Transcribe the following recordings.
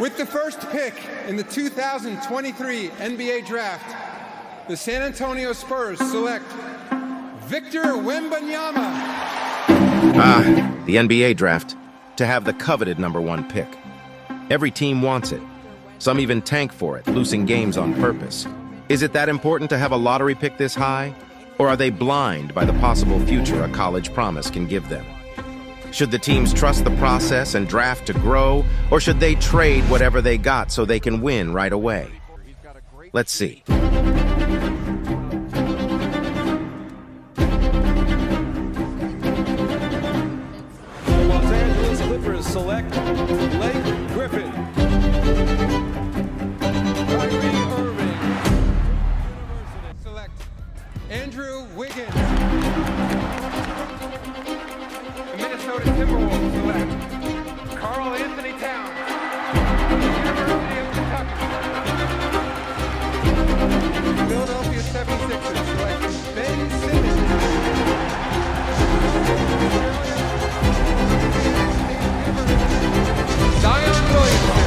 With the first pick in the 2023 NBA Draft, the San Antonio Spurs select Victor Wembanyama. The NBA Draft, to have the coveted #1 pick. Every team wants it. Some even tank for it, losing games on purpose. Is it that important to have a lottery pick this high? Or are they blind by the possible future a college promise can give them? Should the teams trust the process and draft to grow, or should they trade whatever they got so they can win right away? Let's see. The Los Angeles Clippers select Blake Griffin. Kyrie Irving. Select Andrew Wiggins. The Minnesota Timberwolves select Karl Anthony Towns. University of Kentucky. Philadelphia 76ers select Ben Simmons. Zion Williamson.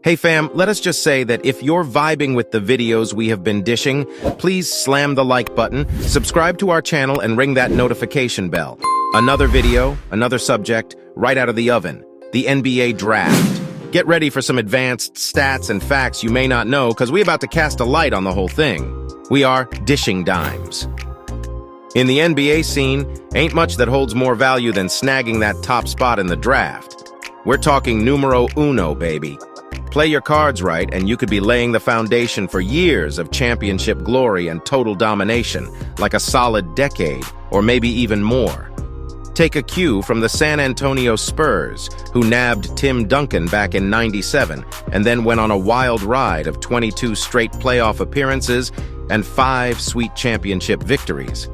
Hey fam, let us just say that if you're vibing with the videos we have been dishing, please slam the like button, subscribe to our channel, and ring that notification bell. Another video, another subject, right out of the oven. The NBA Draft. Get ready for some advanced stats and facts you may not know, because we're about to cast a light on the whole thing. We are dishing dimes. In the NBA scene, ain't much that holds more value than snagging that top spot in the draft. We're talking numero uno, baby. Play your cards right, and you could be laying the foundation for years of championship glory and total domination, like a solid decade, or maybe even more. Take a cue from the San Antonio Spurs, who nabbed Tim Duncan back in '97, and then went on a wild ride of 22 straight playoff appearances and 5 sweet championship victories.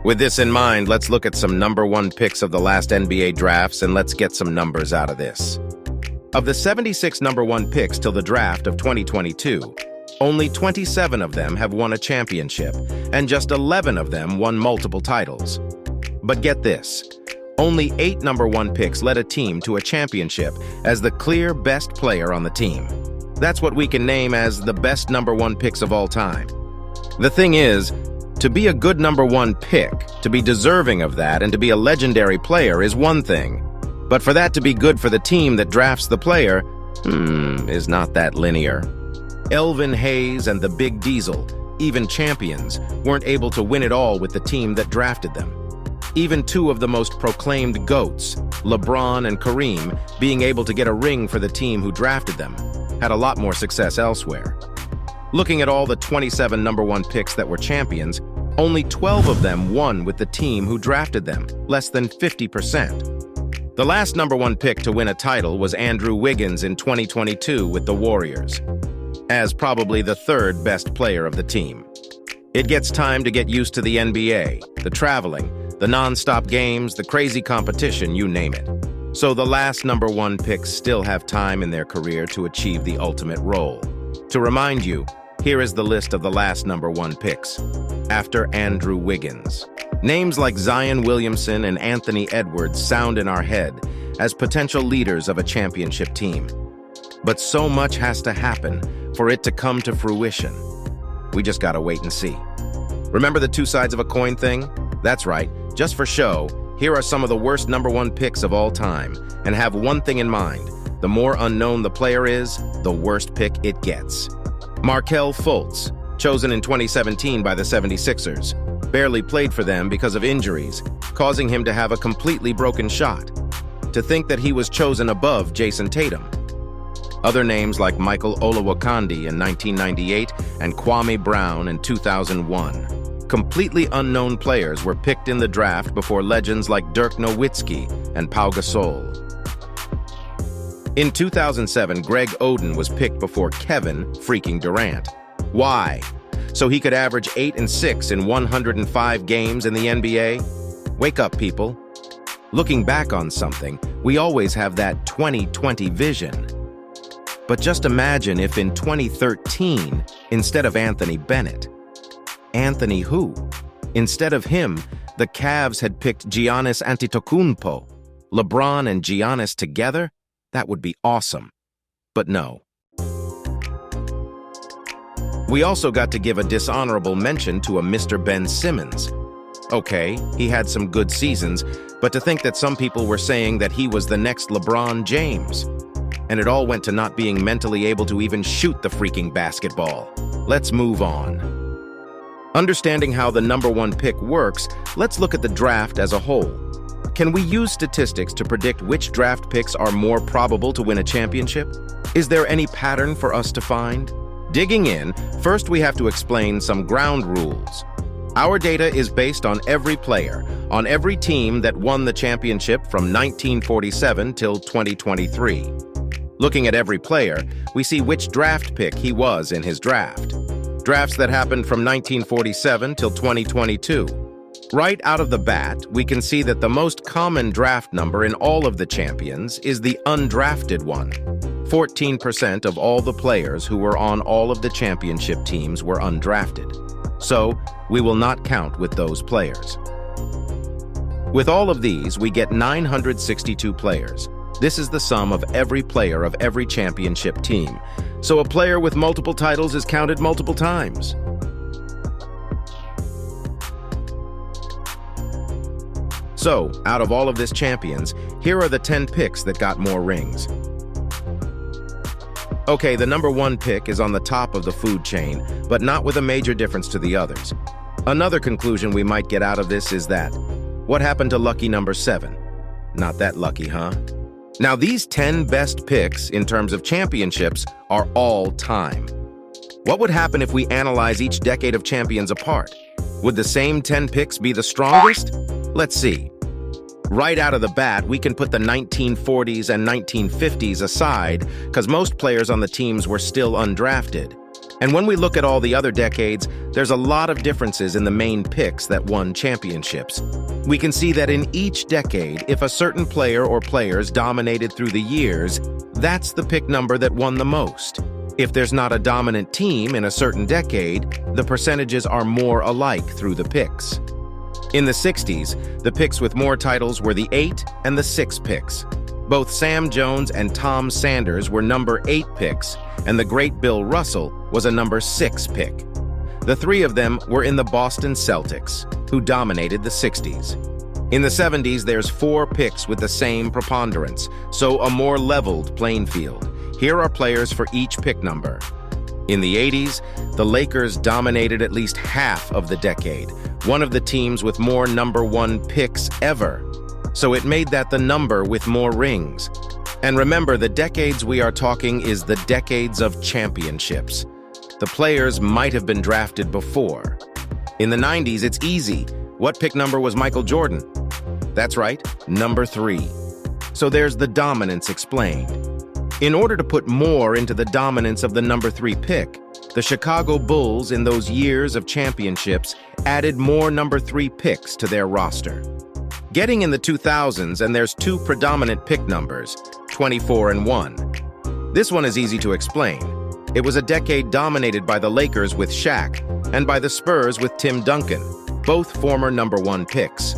With this in mind, let's look at some #1 picks of the last NBA drafts, and let's get some numbers out of this. Of the 76 #1 picks till the draft of 2022, only 27 of them have won a championship, and just 11 of them won multiple titles. But get this, only 8 #1 picks led a team to a championship as the clear best player on the team. That's what we can name as the best #1 picks of all time. The thing is, to be a good #1 pick, to be deserving of that, and to be a legendary player is one thing. But for that to be good for the team that drafts the player, is not that linear. Elvin Hayes and the Big Diesel, even champions, weren't able to win it all with the team that drafted them. Even 2 of the most proclaimed GOATs, LeBron and Kareem, being able to get a ring for the team who drafted them, had a lot more success elsewhere. Looking at all the 27 #1 picks that were champions, only 12 of them won with the team who drafted them, less than 50%. The last #1 pick to win a title was Andrew Wiggins in 2022 with the Warriors, as probably the 3rd best player of the team. It gets time to get used to the NBA, the traveling, the non-stop games, the crazy competition, you name it. So the last #1 picks still have time in their career to achieve the ultimate role. To remind you, here is the list of the last #1 picks. After Andrew Wiggins, names like Zion Williamson and Anthony Edwards sound in our head as potential leaders of a championship team. But so much has to happen for it to come to fruition. We just gotta wait and see. Remember the 2 sides of a coin thing? That's right, just for show, here are some of the worst #1 picks of all time. And have one thing in mind, the more unknown the player is, the worst pick it gets. Markelle Fultz, chosen in 2017 by the 76ers, barely played for them because of injuries, causing him to have a completely broken shot. To think that he was chosen above Jason Tatum. Other names like Michael Olowokandi in 1998 and Kwame Brown in 2001. Completely unknown players were picked in the draft before legends like Dirk Nowitzki and Pau Gasol. In 2007, Greg Oden was picked before Kevin freaking Durant. Why? So he could average 8 and 6 in 105 games in the NBA? Wake up, people. Looking back on something, we always have that 20/20 vision. But just imagine if in 2013, instead of Anthony Bennett, Anthony who? Instead of him, the Cavs had picked Giannis Antetokounmpo. LeBron and Giannis together? That would be awesome. But no. We also got to give a dishonorable mention to a Mr. Ben Simmons. Okay, he had some good seasons, but to think that some people were saying that he was the next LeBron James. And it all went to not being mentally able to even shoot the freaking basketball. Let's move on. Understanding how the number one pick works, let's look at the draft as a whole. Can we use statistics to predict which draft picks are more probable to win a championship? Is there any pattern for us to find? Digging in, first we have to explain some ground rules. Our data is based on every player, on every team that won the championship from 1947 till 2023. Looking at every player, we see which draft pick he was in his draft. Drafts that happened from 1947 till 2022. Right out of the bat, we can see that the most common draft number in all of the champions is the undrafted one. 14% of all the players who were on all of the championship teams were undrafted. So, we will not count with those players. With all of these, we get 962 players. This is the sum of every player of every championship team. So a player with multiple titles is counted multiple times. So, out of all of this champions, here are the 10 picks that got more rings. Okay, the number one pick is on the top of the food chain, but not with a major difference to the others. Another conclusion we might get out of this is that, what happened to lucky number 7? Not that lucky, huh? Now, these 10 best picks in terms of championships are all time. What would happen if we analyze each decade of champions apart? Would the same 10 picks be the strongest? Let's see. Right out of the bat, we can put the 1940s and 1950s aside because most players on the teams were still undrafted. And when we look at all the other decades, there's a lot of differences in the main picks that won championships. We can see that in each decade, if a certain player or players dominated through the years, that's the pick number that won the most. If there's not a dominant team in a certain decade, the percentages are more alike through the picks. In the 60s, the picks with more titles were the 8 and the 6 picks. Both Sam Jones and Tom Sanders were number 8 picks, and the great Bill Russell was a number 6 pick. The three of them were in the Boston Celtics, who dominated the 60s. In the 70s, there's 4 picks with the same preponderance, so a more leveled playing field. Here are players for each pick number. In the 80s, the Lakers dominated at least half of the decade, one of the teams with more number 1 picks ever. So it made that the number with more rings. And remember, the decades we are talking is the decades of championships. The players might have been drafted before. In the 90s, it's easy. What pick number was Michael Jordan? That's right, number 3. So there's the dominance explained. In order to put more into the dominance of the number 3 pick, the Chicago Bulls in those years of championships added more number 3 picks to their roster. Getting in the 2000s, and there's 2 predominant pick numbers, 24 and 1. This one is easy to explain. It was a decade dominated by the Lakers with Shaq and by the Spurs with Tim Duncan, both former number 1 picks.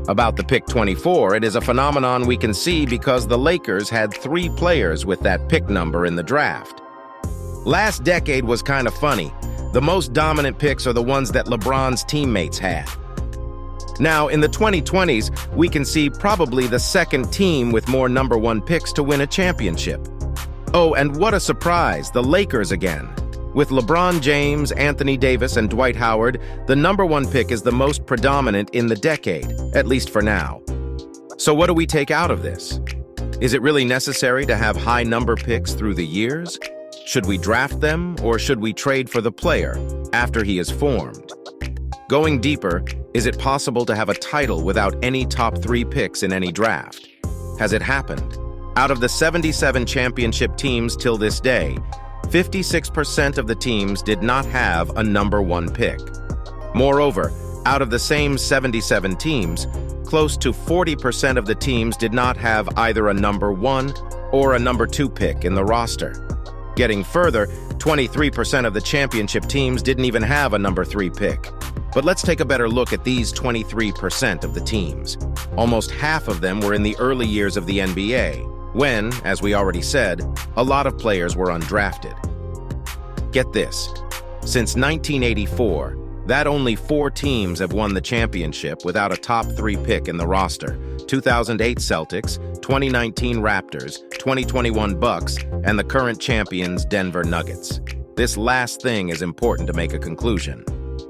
About the pick 24, it is a phenomenon we can see because the Lakers had 3 players with that pick number in the draft. Last decade was kind of funny. The most dominant picks are the ones that LeBron's teammates had. Now, in the 2020s, we can see probably the second team with more number 1 picks to win a championship. Oh, and what a surprise, the Lakers again. With LeBron James, Anthony Davis, and Dwight Howard, the number 1 pick is the most predominant in the decade, at least for now. So what do we take out of this? Is it really necessary to have high number picks through the years? Should we draft them, or should we trade for the player after he is formed? Going deeper, is it possible to have a title without any top 3 picks in any draft? Has it happened? Out of the 77 championship teams till this day, 56% of the teams did not have a number 1 pick. Moreover, out of the same 77 teams, close to 40% of the teams did not have either a number 1 or a number 2 pick in the roster. Getting further, 23% of the championship teams didn't even have a number 3 pick. But let's take a better look at these 23% of the teams. Almost half of them were in the early years of the NBA, when, as we already said, a lot of players were undrafted. Get this, since 1984, that only 4 teams have won the championship without a top 3 pick in the roster: 2008 Celtics, 2019 Raptors, 2021 Bucks, and the current champions Denver Nuggets. This last thing is important to make a conclusion.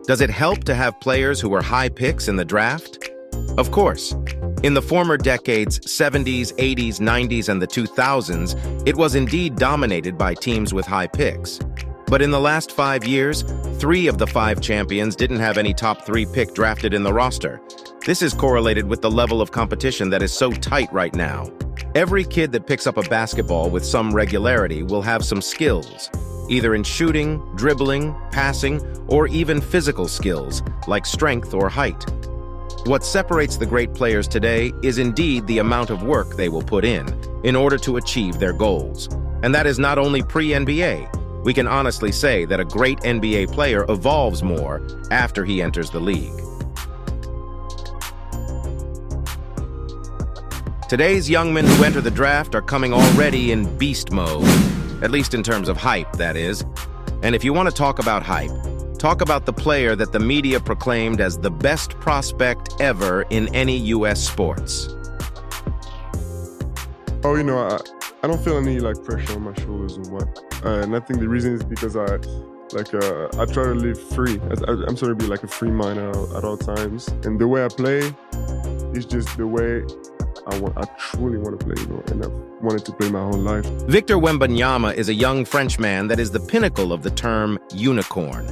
Does it help to have players who are high picks in the draft? Of course. In the former decades, 70s, 80s, 90s, and the 2000s, it was indeed dominated by teams with high picks. But in the last 5 years, 3 of the 5 champions didn't have any top 3 pick drafted in the roster. This is correlated with the level of competition that is so tight right now. Every kid that picks up a basketball with some regularity will have some skills, either in shooting, dribbling, passing, or even physical skills, like strength or height. What separates the great players today is indeed the amount of work they will put in order to achieve their goals. And that is not only pre-NBA. We can honestly say that a great NBA player evolves more after he enters the league. Today's young men who enter the draft are coming already in beast mode, at least in terms of hype, that is. And if you want to talk about hype, talk about the player that the media proclaimed as the best prospect ever in any U.S. sports. Oh, I don't feel any pressure on my shoulders or what. And I think the reason is because I try to live free. I'm trying to be like a free mind at all times. And the way I play is just the way I truly want to play, and I've wanted to play my whole life. Victor Wembanyama is a young Frenchman that is the pinnacle of the term unicorn.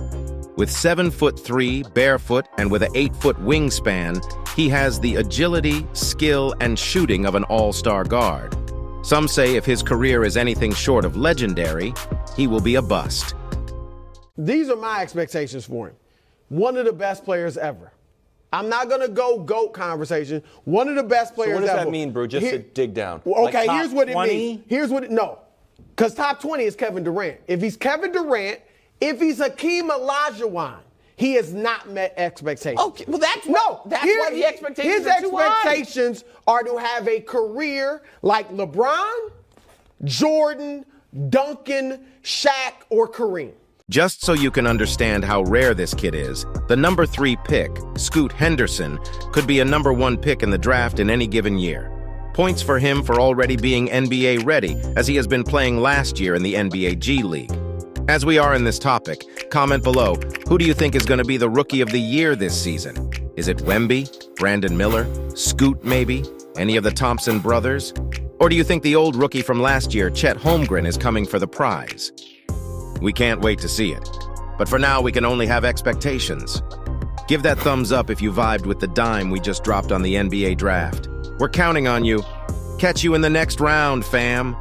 With 7'3", barefoot, and with an 8-foot wingspan, he has the agility, skill, and shooting of an all-star guard. Some say if his career is anything short of legendary, he will be a bust. These are my expectations for him. One of the best players ever. I'm not going to go GOAT conversation. One of the best players ever. So what does that mean, Brew? Just to dig down. Okay, like here's what it 20? means. No. Because top 20 is Kevin Durant. If he's Kevin Durant, if he's Hakeem Olajuwon, he has not met expectations. Okay, well that's why the expectations his are too high. expectations are to have a career like LeBron, Jordan, Duncan, Shaq, or Kareem. Just so you can understand how rare this kid is, the number 3 pick, Scoot Henderson, could be a number 1 pick in the draft in any given year. Points for him for already being NBA ready, as he has been playing last year in the NBA G League. As we are in this topic, comment below, who do you think is going to be the Rookie of the Year this season? Is it Wemby, Brandon Miller, Scoot maybe, any of the Thompson brothers? Or do you think the old rookie from last year, Chet Holmgren, is coming for the prize? We can't wait to see it. But for now, we can only have expectations. Give that thumbs up if you vibed with the dime we just dropped on the NBA draft. We're counting on you. Catch you in the next round, fam.